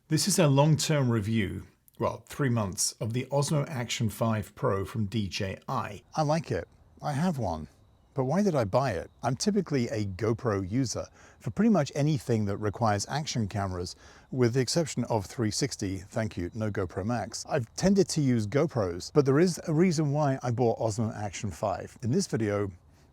This is a long-term review, well, 3 months, of the Osmo Action 5 Pro from DJI. I like it. I have one. But why did I buy it? I'm typically a GoPro user for pretty much anything that requires action cameras, with the exception of 360, thank you, no GoPro Max. I've tended to use GoPros, but there is a reason why I bought Osmo Action 5. In this video,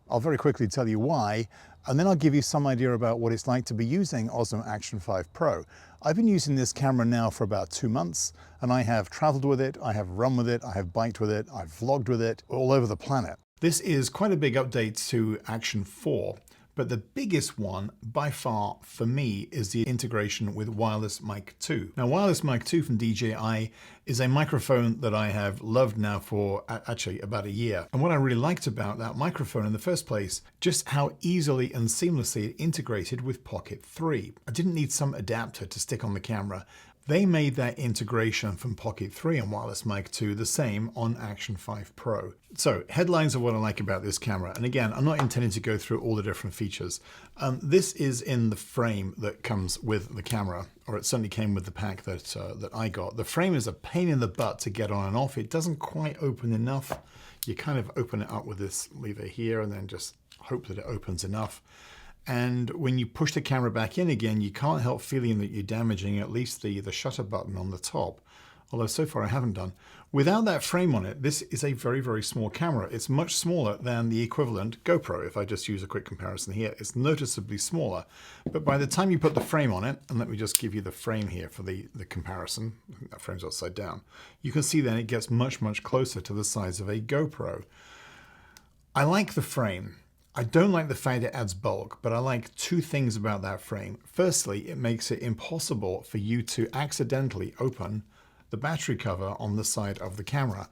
I'll very quickly tell you why, and then I'll give you some idea about what it's like to be using Osmo Action 5 Pro. I've been using this camera now for about 2 months, and I have traveled with it, I have run with it, I have biked with it, I've vlogged with it all over the planet. This is quite a big update to Action 4, but the biggest one by far for me is the integration with Wireless Mic 2. Now, Wireless Mic 2 from DJI is a microphone that I have loved now for actually about a year. And what I really liked about that microphone in the first place, just how easily and seamlessly it integrated with Pocket 3. I didn't need some adapter to stick on the camera. They made that integration from Pocket 3 and Wireless Mic 2 the same on Action 5 Pro. So, headlines of what I like about this camera. And again, I'm not intending to go through all the different features. This is in the frame that comes with the camera, or it certainly came with the pack that I got. The frame is a pain in the butt to get on and off. It doesn't quite open enough. You kind of open it up with this lever here and then just hope that it opens enough. And when you push the camera back in again, you can't help feeling that you're damaging at least the shutter button on the top, although so far I haven't done. Without that frame on it, this is a very, very small camera. It's much smaller than the equivalent GoPro. If I just use a quick comparison here, it's noticeably smaller. But by the time you put the frame on it, and let me just give you the frame here for the comparison, I think that frame's upside down, you can see then it gets much, much closer to the size of a GoPro. I like the frame. I don't like the fact it adds bulk, but I like two things about that frame. Firstly, it makes it impossible for you to accidentally open the battery cover on the side of the camera.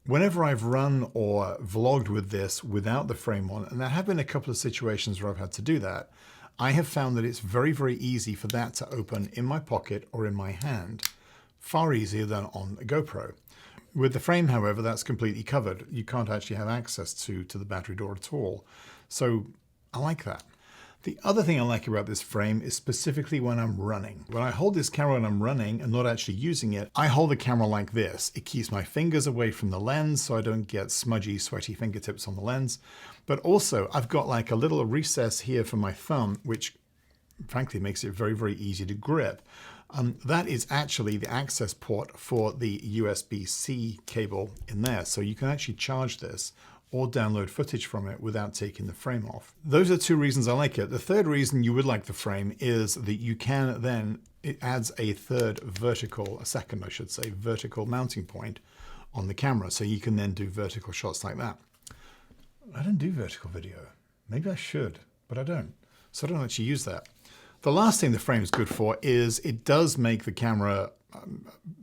Whenever I've run or vlogged with this without the frame on, and there have been a couple of situations where I've had to do that, I have found that it's very, very easy for that to open in my pocket or in my hand. Far easier than on a GoPro. With the frame, however, that's completely covered. You can't actually have access to the battery door at all. So I like that. The other thing I like about this frame is specifically when I'm running. When I hold this camera when I'm running and not actually using it, I hold the camera like this. It keeps my fingers away from the lens so I don't get smudgy, sweaty fingertips on the lens. But also I've got like a little recess here for my thumb, which frankly makes it very, very easy to grip. That is actually the access port for the USB-C cable in there. So you can actually charge this or download footage from it without taking the frame off. Those are two reasons I like it. The third reason you would like the frame is that you can then, it adds a second vertical mounting point on the camera. So you can then do vertical shots like that. I don't do vertical video. Maybe I should, but I don't. So I don't actually use that. The last thing the frame is good for is it does make the camera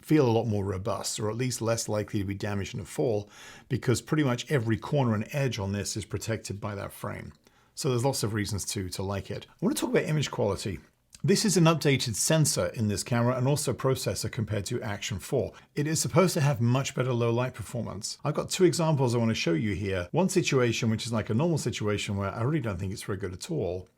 feel a lot more robust, or at least less likely to be damaged in a fall, because pretty much every corner and edge on this is protected by that frame. So there's lots of reasons to like it. I want to talk about image quality. This is an updated sensor in this camera and also processor compared to Action 4. It is supposed to have much better low light performance. I've got two examples I want to show you here. One situation which is like a normal situation where I really don't think it's very good at all.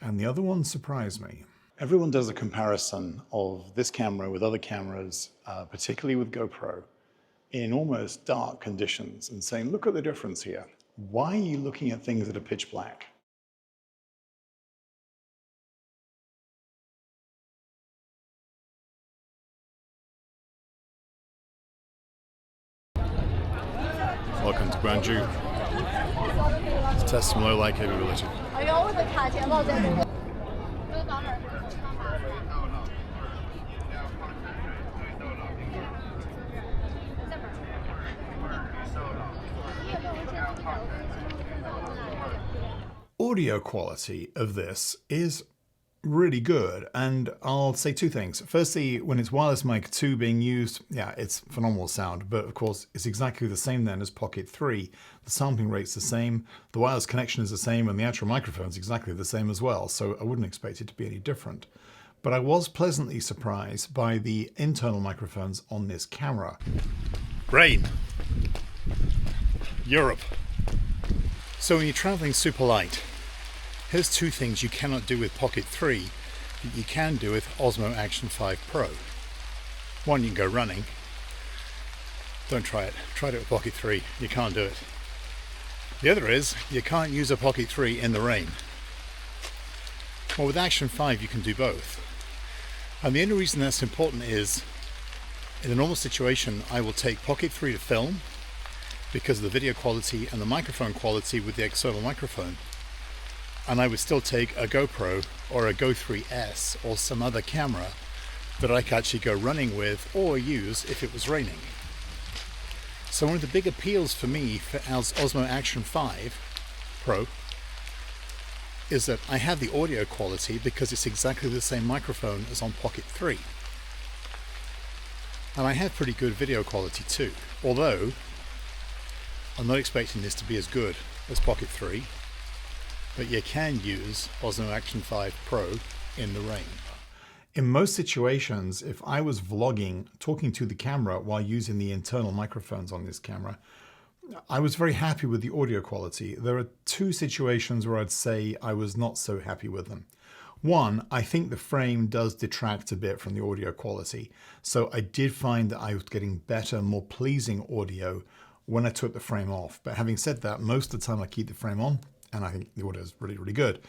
And the other one surprised me. Everyone does a comparison of this camera with other cameras, particularly with GoPro, in almost dark conditions and saying, look at the difference here. Why are you looking at things that are pitch black? Welcome to Gwangju. Let's test some low light capability. Audio quality of this is really good, and I'll say two things. Firstly, when it's Wireless Mic 2 being used, yeah, it's phenomenal sound, but of course it's exactly the same then as Pocket 3. The sampling rate's the same, the wireless connection is the same, and the actual microphone's exactly the same as well, so I wouldn't expect it to be any different. But I was pleasantly surprised by the internal microphones on this camera. Rain. Europe. So when you're traveling super light, here's two things you cannot do with Pocket 3. that you can do with Osmo Action 5 Pro. One, you can go running. Don't try it. Tried it with Pocket 3. You can't do it. The other is, you can't use a Pocket 3 in the rain. Well, with Action 5 you can do both. And the only reason that's important is, in a normal situation, I will take Pocket 3 to film because of the video quality and the microphone quality with the external microphone. And I would still take a GoPro or a Go 3S or some other camera that I could actually go running with or use if it was raining. So one of the big appeals for me for Osmo Action 5 Pro is that I have the audio quality because it's exactly the same microphone as on Pocket 3. And I have pretty good video quality too, although I'm not expecting this to be as good as Pocket 3, but you can use Osmo Action 5 Pro in the rain. In most situations, if I was vlogging, talking to the camera while using the internal microphones on this camera, I was very happy with the audio quality. There are two situations where I'd say I was not so happy with them. One, I think the frame does detract a bit from the audio quality. So I did find that I was getting better, more pleasing audio when I took the frame off. But having said that, most of the time I keep the frame on and I think the audio is really, really good.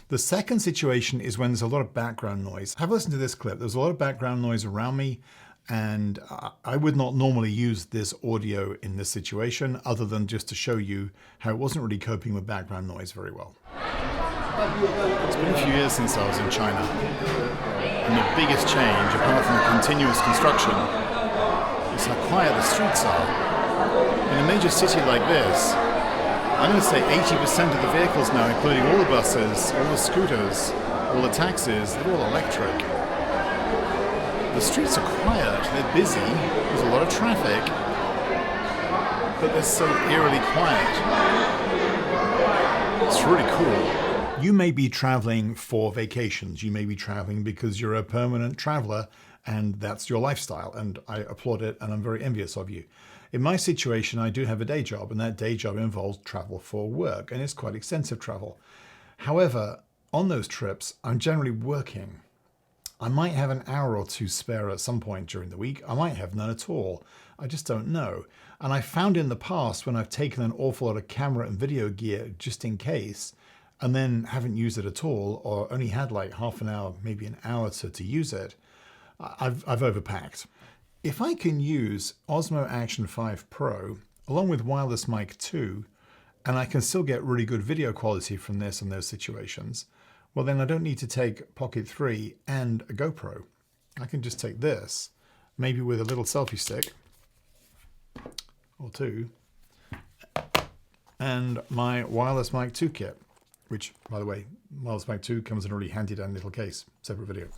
The second situation is when there's a lot of background noise. Have a listen to this clip. There's a lot of background noise around me, and I would not normally use this audio in this situation other than just to show you how it wasn't really coping with background noise very well. It's been a few years since I was in China, and the biggest change, apart from the continuous construction, is how quiet the streets are. In a major city like this, I'm going to say 80% of the vehicles now, including all the buses, all the scooters, all the taxis, they're all electric. The streets are quiet, they're busy, there's a lot of traffic, but they're so eerily quiet. It's really cool. You may be traveling for vacations. You may be traveling because you're a permanent traveler and that's your lifestyle. And I applaud it and I'm very envious of you. In my situation, I do have a day job, and that day job involves travel for work, and it's quite extensive travel. However, on those trips, I'm generally working. I might have an hour or two spare at some point during the week. I might have none at all. I just don't know. And I found in the past when I've taken an awful lot of camera and video gear just in case, and then haven't used it at all, or only had like half an hour, maybe an hour to use it, I've overpacked. If I can use Osmo Action 5 Pro along with Wireless Mic 2, and I can still get really good video quality from this in those situations, well then I don't need to take Pocket 3 and a GoPro. I can just take this, maybe with a little selfie stick or two, and my Wireless Mic 2 kit, which, by the way, Wireless Mic 2 comes in a really handy dandy little case, separate video.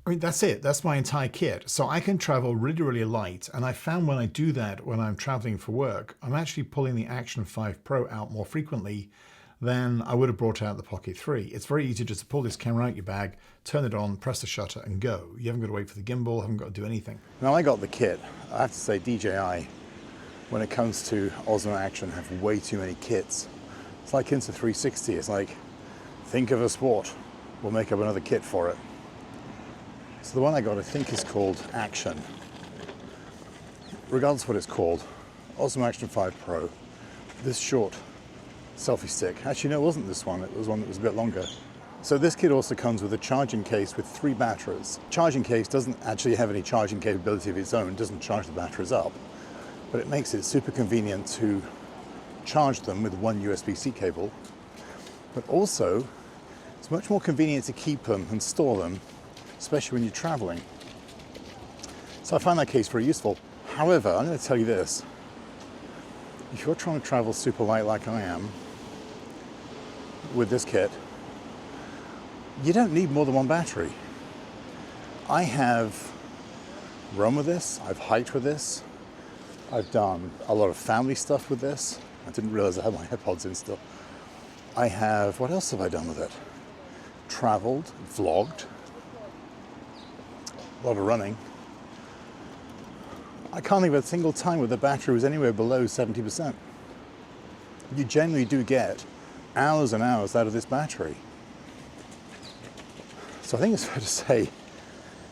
I mean, that's it. That's my entire kit. So I can travel really, really light. And I found when I do that, when I'm traveling for work, I'm actually pulling the Action 5 Pro out more frequently than I would have brought out the Pocket 3. It's very easy just to pull this camera out your bag, turn it on, press the shutter and go. You haven't got to wait for the gimbal, haven't got to do anything. Now I got the kit. I have to say DJI, when it comes to Osmo Action, have way too many kits. It's like Insta360. It's like, think of a sport. We'll make up another kit for it. So the one I got, I think, is called Action. Regardless of what it's called, Osmo Action 5 Pro, this short selfie stick. Actually, no, it wasn't this one. It was one that was a bit longer. So this kit also comes with a charging case with 3 batteries. Charging case doesn't actually have any charging capability of its own. It doesn't charge the batteries up, but it makes it super convenient to charge them with one USB-C cable. But also, it's much more convenient to keep them and store them, especially when you're traveling. So I find that case very useful. However, I'm going to tell you this. If you're trying to travel super light like I am with this kit, you don't need more than one battery. I have run with this, I've hiked with this, I've done a lot of family stuff with this. I didn't realize I had my AirPods in still. I have, what else have I done with it? Traveled, vlogged, a lot of running. I can't think of a single time where the battery was anywhere below 70%. You generally do get hours and hours out of this battery. So I think it's fair to say,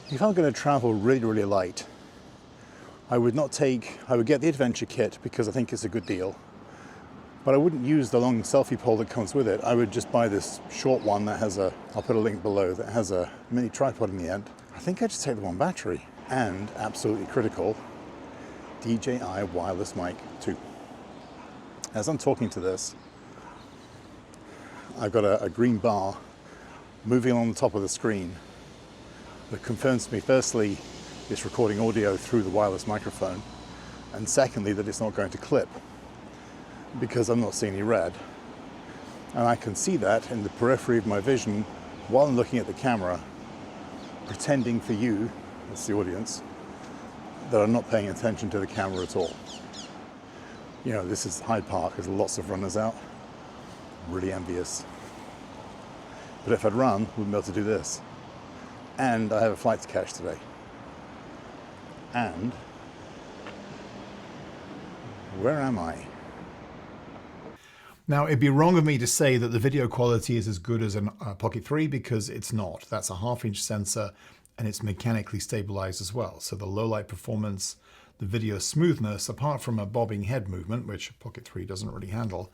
if I'm going to travel really, really light, I would get the adventure kit because I think it's a good deal. But I wouldn't use the long selfie pole that comes with it. I would just buy this short one that has I'll put a link below, that has a mini tripod in the end. I think I just take the one battery. And, absolutely critical, DJI wireless mic 2. As I'm talking to this, I've got a green bar moving along the top of the screen that confirms to me, firstly, it's recording audio through the wireless microphone, and secondly, that it's not going to clip, because I'm not seeing any red. And I can see that in the periphery of my vision while I'm looking at the camera, pretending for you, that's the audience, that I'm not paying attention to the camera at all. You know, this is Hyde Park, there's lots of runners out. I'm really envious. But if I'd run, I wouldn't be able to do this. And I have a flight to catch today. And where am I? Now, it'd be wrong of me to say that the video quality is as good as a Pocket 3 because it's not. That's a 1/2-inch sensor and it's mechanically stabilized as well. So the low light performance, the video smoothness, apart from a bobbing head movement, which Pocket 3 doesn't really handle,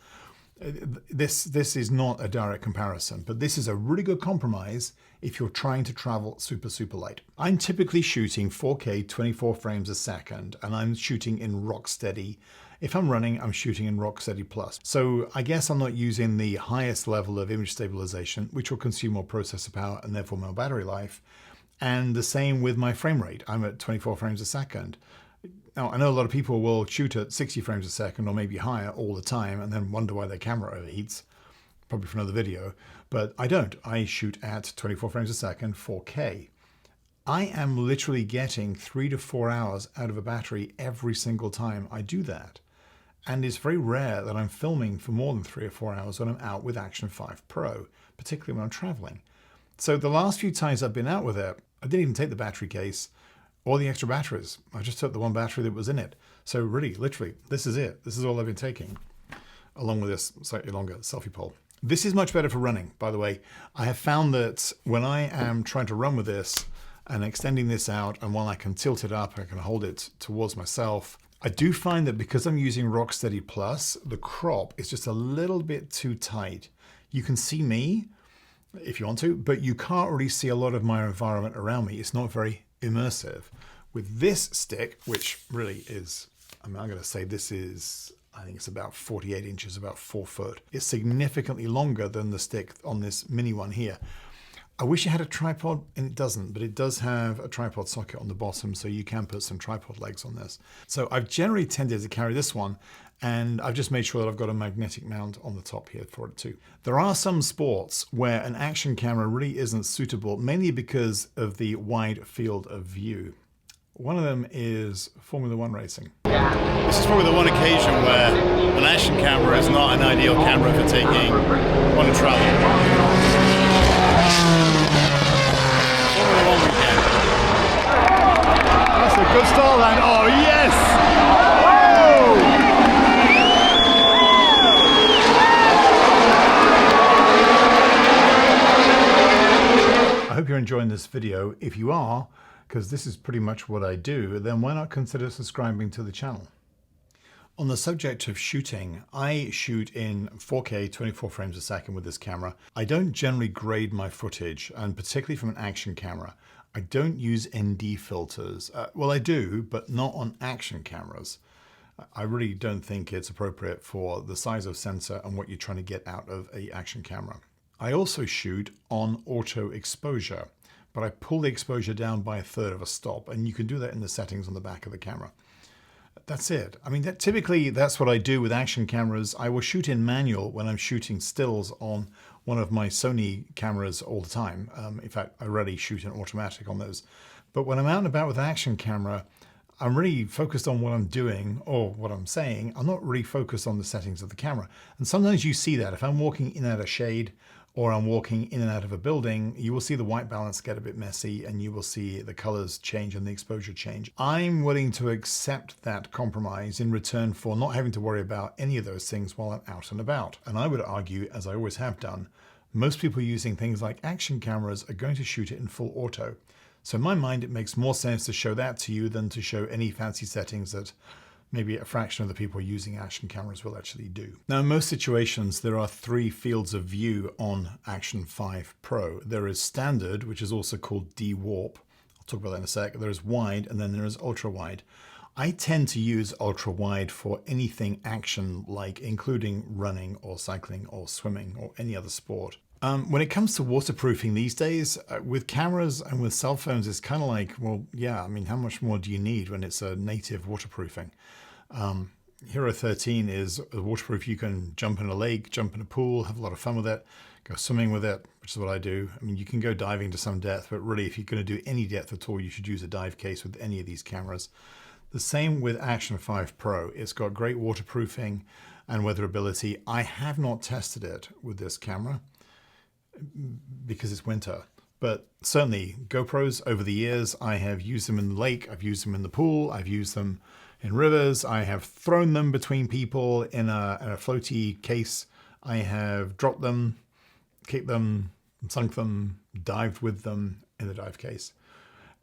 this is not a direct comparison, but this is a really good compromise if you're trying to travel super, super light. I'm typically shooting 4K 24 frames a second, and I'm shooting in rock steady. If I'm running, I'm shooting in rock steady plus. So I guess I'm not using the highest level of image stabilization, which will consume more processor power and therefore more battery life. And the same with my frame rate. I'm at 24 frames a second. Now, I know a lot of people will shoot at 60 frames a second or maybe higher all the time and then wonder why their camera overheats, probably for another video, but I don't. I shoot at 24 frames a second, 4K. I am literally getting 3 to 4 hours out of a battery every single time I do that. And it's very rare that I'm filming for more than 3 or 4 hours when I'm out with Action 5 Pro, particularly when I'm traveling. So the last few times I've been out with it, I didn't even take the battery case or the extra batteries. I just took the one battery that was in it. So really, literally, this is it. This is all I've been taking, along with this slightly longer selfie pole. This is much better for running, by the way. I have found that when I am trying to run with this and extending this out, and while I can tilt it up, I can hold it towards myself, I do find that because I'm using Rocksteady Plus, the crop is just a little bit too tight. You can see me if you want to, but you can't really see a lot of my environment around me. It's not very immersive. With this stick, which really is, I'm going to say this is, I think it's about 48 inches, about 4 foot. It's significantly longer than the stick on this mini one here. I wish it had a tripod, and it doesn't, but it does have a tripod socket on the bottom, so you can put some tripod legs on this. So I've generally tended to carry this one, and I've just made sure that I've got a magnetic mount on the top here for it too. There are some sports where an action camera really isn't suitable, mainly because of the wide field of view. One of them is Formula One racing. This is probably the one occasion where an action camera is not an ideal camera for taking on a travel. Formula One weekend. That's a good start line. Oh yes! I hope you're enjoying this video. If you are, because this is pretty much what I do, then why not consider subscribing to the channel? On the subject of shooting, I shoot in 4K 24 frames a second with this camera. I don't generally grade my footage, and particularly from an action camera. I don't use ND filters. Well, I do, but not on action cameras. I really don't think it's appropriate for the size of sensor and what you're trying to get out of an action camera. I also shoot on auto exposure, but I pull the exposure down by 1/3 of a stop, and you can do that in the settings on the back of the camera. That's it. I mean, typically that's what I do with action cameras. I will shoot in manual when I'm shooting stills on one of my Sony cameras all the time. In fact, I rarely shoot in automatic on those. But when I'm out and about with an action camera, I'm really focused on what I'm doing or what I'm saying. I'm not really focused on the settings of the camera. And sometimes you see that if I'm walking in and out of shade, or I'm walking in and out of a building, you will see the white balance get a bit messy and you will see the colors change and the exposure change. I'm willing to accept that compromise in return for not having to worry about any of those things while I'm out and about. And I would argue, as I always have done, most people using things like action cameras are going to shoot it in full auto. So in my mind, it makes more sense to show that to you than to show any fancy settings that maybe a fraction of the people using action cameras will actually do. Now, in most situations, there are three fields of view on Action 5 Pro. There is standard, which is also called D-Warp. I'll talk about that in a sec. There is wide, and then there is ultra wide. I tend to use ultra wide for anything action, like including running or cycling or swimming or any other sport. When it comes to waterproofing these days, with cameras and with cell phones, it's kind of like, well, yeah, I mean, how much more do you need when it's a native waterproofing? Hero 13 is a waterproof. You can jump in a lake, jump in a pool, have a lot of fun with it, go swimming with it, which is what I do. I mean, you can go diving to some depth, but really, if you're going to do any depth at all, you should use a dive case with any of these cameras. The same with Action 5 Pro. It's got great waterproofing and weatherability. I have not tested it with this camera because it's winter. But certainly GoPros over the years, I have used them in the lake, I've used them in the pool, I've used them in rivers, I have thrown them between people in a floaty case, I have dropped them, kicked them, sunk them, dived with them in the dive case.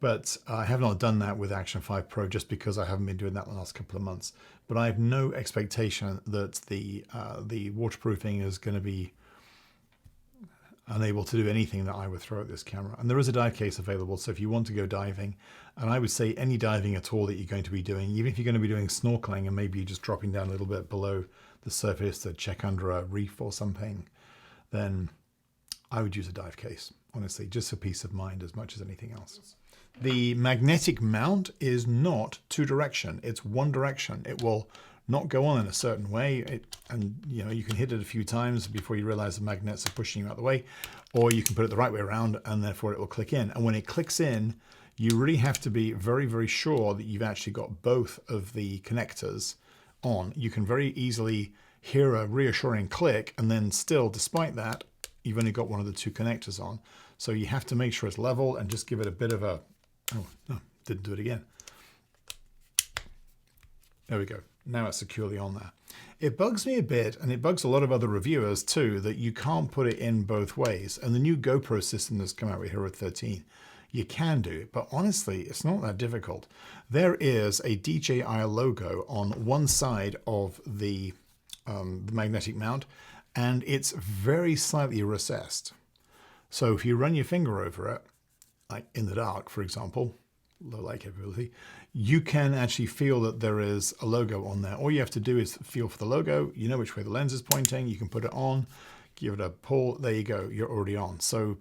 But I have not done that with Action 5 Pro just because I haven't been doing that the last couple of months. But I have no expectation that the waterproofing is going to be unable to do anything that I would throw at this camera. And there is a dive case available, so if you want to go diving, and I would say any diving at all that you're going to be doing, even if you're going to be doing snorkeling and maybe you're just dropping down a little bit below the surface to check under a reef or something, then I would use a dive case, honestly, just for peace of mind as much as anything else. The magnetic mount is not two direction, it's one direction. It will not go on in a certain way, and you can hit it a few times before you realize the magnets are pushing you out of the way, or you can put it the right way around and therefore it will click in. And when it clicks in, you really have to be very, very sure that you've actually got both of the connectors on. You can very easily hear a reassuring click, and then still, despite that, you've only got one of the two connectors on. So you have to make sure it's level and just give it a bit of a, oh no, didn't do it again. There we go. Now it's securely on there. It bugs me a bit, and it bugs a lot of other reviewers too, that you can't put it in both ways. And the new GoPro system that's come out with Hero 13, you can do it, but honestly, it's not that difficult. There is a DJI logo on one side of the magnetic mount, and it's very slightly recessed. So if you run your finger over it, like in the dark, for example, low light capability, you can actually feel that there is a logo on there. All you have to do is feel for the logo. You know which way the lens is pointing. You can put it on, give it a pull. There you go. You're already on. So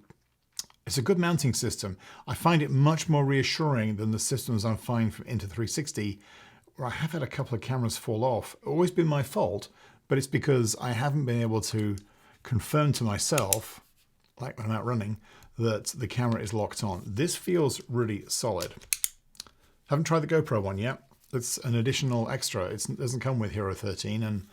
it's a good mounting system. I find it much more reassuring than the systems I'm finding from Insta360, where I have had a couple of cameras fall off. Always been my fault, but it's because I haven't been able to confirm to myself, like when I'm out running, that the camera is locked on. This feels really solid. Haven't tried the GoPro one yet. It's an additional extra. It doesn't come with Hero 13, and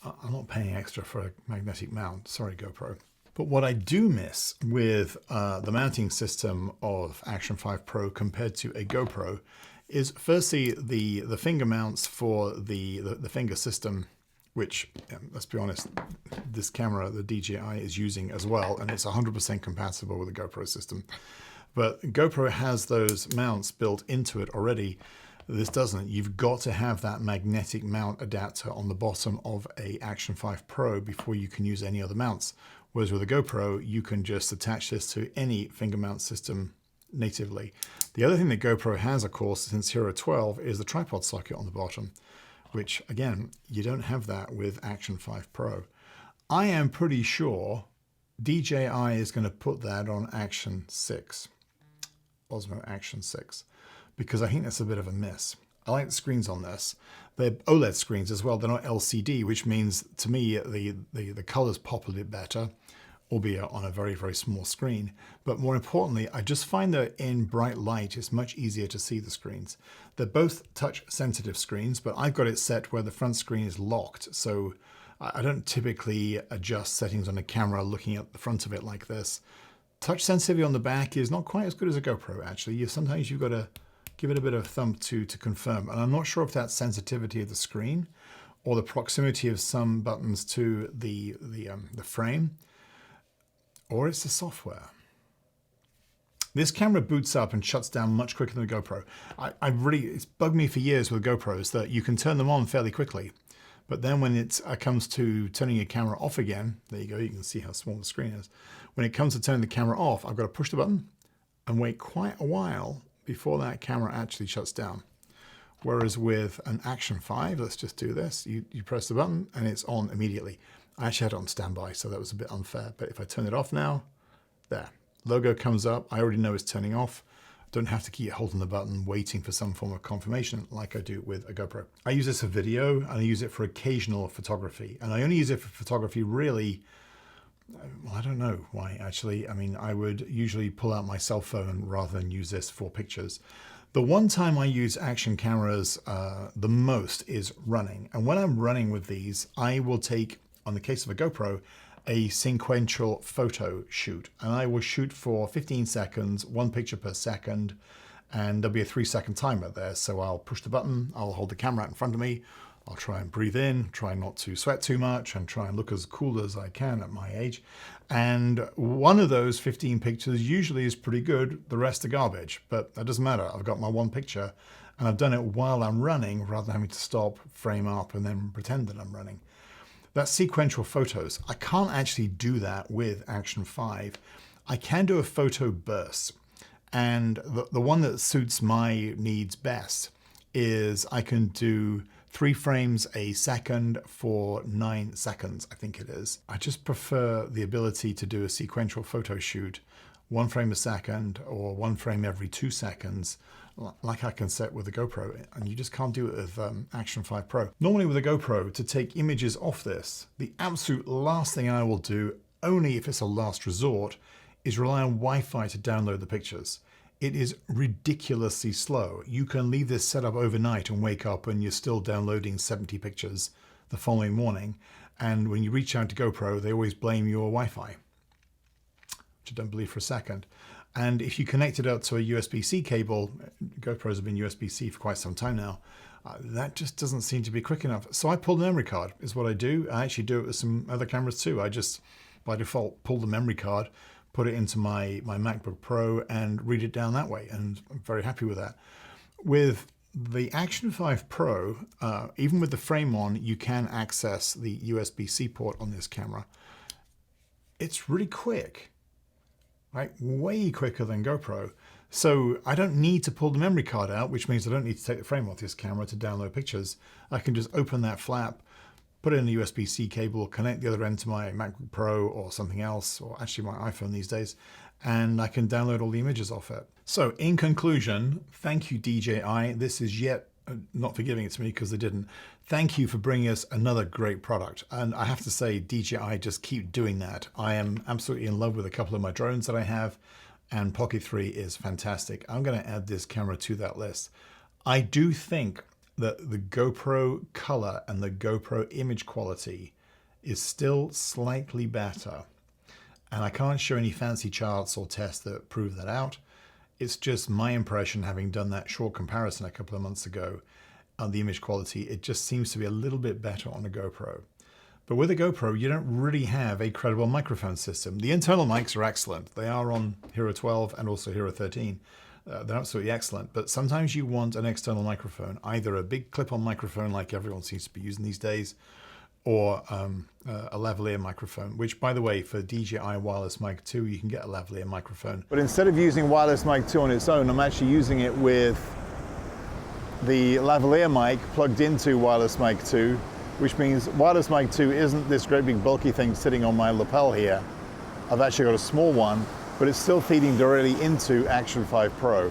I'm not paying extra for a magnetic mount. Sorry, GoPro. But what I do miss with the mounting system of Action 5 Pro compared to a GoPro is firstly the finger mounts for the finger system, which, let's be honest, this camera, the DJI, is using as well, and it's 100% compatible with the GoPro system. But GoPro has those mounts built into it already. This doesn't. You've got to have that magnetic mount adapter on the bottom of a Action 5 Pro before you can use any other mounts. Whereas with a GoPro, you can just attach this to any finger mount system natively. The other thing that GoPro has, of course, since Hero 12, is the tripod socket on the bottom, which, again, you don't have that with Action 5 Pro. I am pretty sure DJI is going to put that on Action 6, Osmo Action 6, because I think that's a bit of a miss. I like the screens on this. They're OLED screens as well. They're not LCD, which means to me the colors pop a bit better, albeit on a very, very small screen. But more importantly, I just find that in bright light, it's much easier to see the screens. They're both touch sensitive screens, but I've got it set where the front screen is locked. So I don't typically adjust settings on a camera looking at the front of it like this. Touch sensitivity on the back is not quite as good as a GoPro, actually. Sometimes you've got to give it a bit of a thumb to confirm. And I'm not sure if that's sensitivity of the screen or the proximity of some buttons to the frame. or it's the software. This camera boots up and shuts down much quicker than the GoPro. It's bugged me for years with GoPros that you can turn them on fairly quickly. But then when it comes to turning your camera off again, there you go, you can see how small the screen is. When it comes to turning the camera off, I've got to push the button and wait quite a while before that camera actually shuts down. Whereas with an Action 5, let's just do this. You press the button and it's on immediately. I actually had it on standby, so that was a bit unfair. But if I turn it off now, there, logo comes up. I already know it's turning off. Don't have to keep holding the button, waiting for some form of confirmation like I do with a GoPro. I use this for video and I use it for occasional photography. And I only use it for photography really, well, I don't know why actually. I mean, I would usually pull out my cell phone rather than use this for pictures. The one time I use action cameras the most is running. And when I'm running with these, I will take, on the case of a GoPro, a sequential photo shoot. And I will shoot for 15 seconds, 1 picture per second, and there'll be a 3-second timer there. So I'll push the button, I'll hold the camera out in front of me, I'll try and breathe in, try not to sweat too much, and try and look as cool as I can at my age. And one of those 15 pictures usually is pretty good, the rest are garbage, but that doesn't matter. I've got my one picture, and I've done it while I'm running, rather than having to stop, frame up, and then pretend that I'm running. That's sequential photos. I can't actually do that with Action 5. I can do a photo burst, and the one that suits my needs best is I can do 3 frames a second for 9 seconds, I think it is. I just prefer the ability to do a sequential photo shoot, 1 frame a second or 1 frame every 2 seconds, like I can set with the GoPro, and you just can't do it with Action 5 Pro. Normally with a GoPro, to take images off this, the absolute last thing I will do, only if it's a last resort, is rely on Wi-Fi to download the pictures. It is ridiculously slow. You can leave this set up overnight and wake up and you're still downloading 70 pictures the following morning. And when you reach out to GoPro, they always blame your Wi-Fi, which I don't believe for a second. And if you connect it up to a USB-C cable, GoPros have been USB-C for quite some time now, that just doesn't seem to be quick enough. So I pull the memory card, is what I do. I actually do it with some other cameras too. I just, by default, pull the memory card, put it into my MacBook Pro and read it down that way. And I'm very happy with that. With the Action 5 Pro, even with the frame on, you can access the USB-C port on this camera. It's really quick. Right, way quicker than GoPro. So I don't need to pull the memory card out, which means I don't need to take the frame off this camera to download pictures. I can just open that flap, put it in the USB-C cable, connect the other end to my MacBook Pro or something else, or actually my iPhone these days, and I can download all the images off it. So in conclusion, thank you DJI. This is yet, not for giving it to me because they didn't. Thank you for bringing us another great product. And I have to say, DJI just keep doing that. I am absolutely in love with a couple of my drones that I have, and Pocket 3 is fantastic. I'm going to add this camera to that list. I do think that the GoPro color and the GoPro image quality is still slightly better. And I can't show any fancy charts or tests that prove that out. It's just my impression, having done that short comparison a couple of months ago on the image quality, it just seems to be a little bit better on a GoPro. But with a GoPro, you don't really have a credible microphone system. The internal mics are excellent. They are on Hero 12 and also Hero 13. They're absolutely excellent. But sometimes you want an external microphone, either a big clip-on microphone like everyone seems to be using these days, or a lavalier microphone, which, by the way, for DJI Wireless Mic 2, you can get a lavalier microphone. But instead of using Wireless Mic 2 on its own, I'm actually using it with the lavalier mic plugged into Wireless Mic 2, which means Wireless Mic 2 isn't this great big bulky thing sitting on my lapel here. I've actually got a small one, but it's still feeding directly into Action 5 Pro.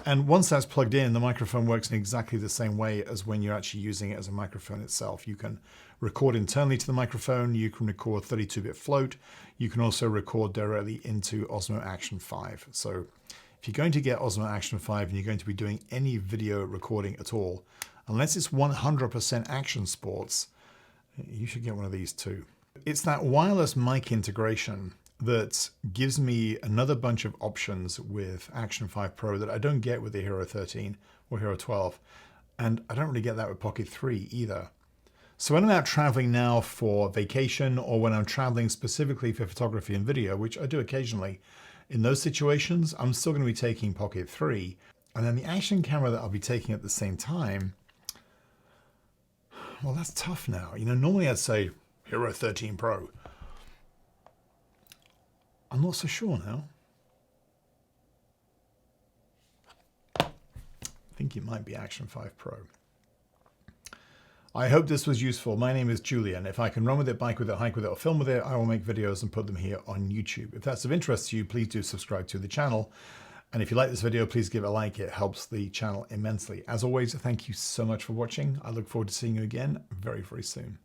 And once that's plugged in, the microphone works in exactly the same way as when you're actually using it as a microphone itself. You can record internally to the microphone, you can record 32-bit float, you can also record directly into Osmo Action 5. So if you're going to get Osmo Action 5 and you're going to be doing any video recording at all, unless it's 100% action sports, you should get one of these too. It's that wireless mic integration that gives me another bunch of options with Action 5 Pro that I don't get with the Hero 13 or Hero 12. And I don't really get that with Pocket 3 either. So when I'm out traveling now for vacation, or when I'm traveling specifically for photography and video, which I do occasionally, in those situations, I'm still going to be taking Pocket 3. And then the action camera that I'll be taking at the same time, well, that's tough now. You know, normally I'd say Hero 13 Pro. I'm not so sure now. I think it might be Action 5 Pro. I hope this was useful. My name is Julian. If I can run with it, bike with it, hike with it, or film with it, I will make videos and put them here on YouTube. If that's of interest to you, please do subscribe to the channel. And if you like this video, please give it a like. It helps the channel immensely. As always, thank you so much for watching. I look forward to seeing you again very, very soon.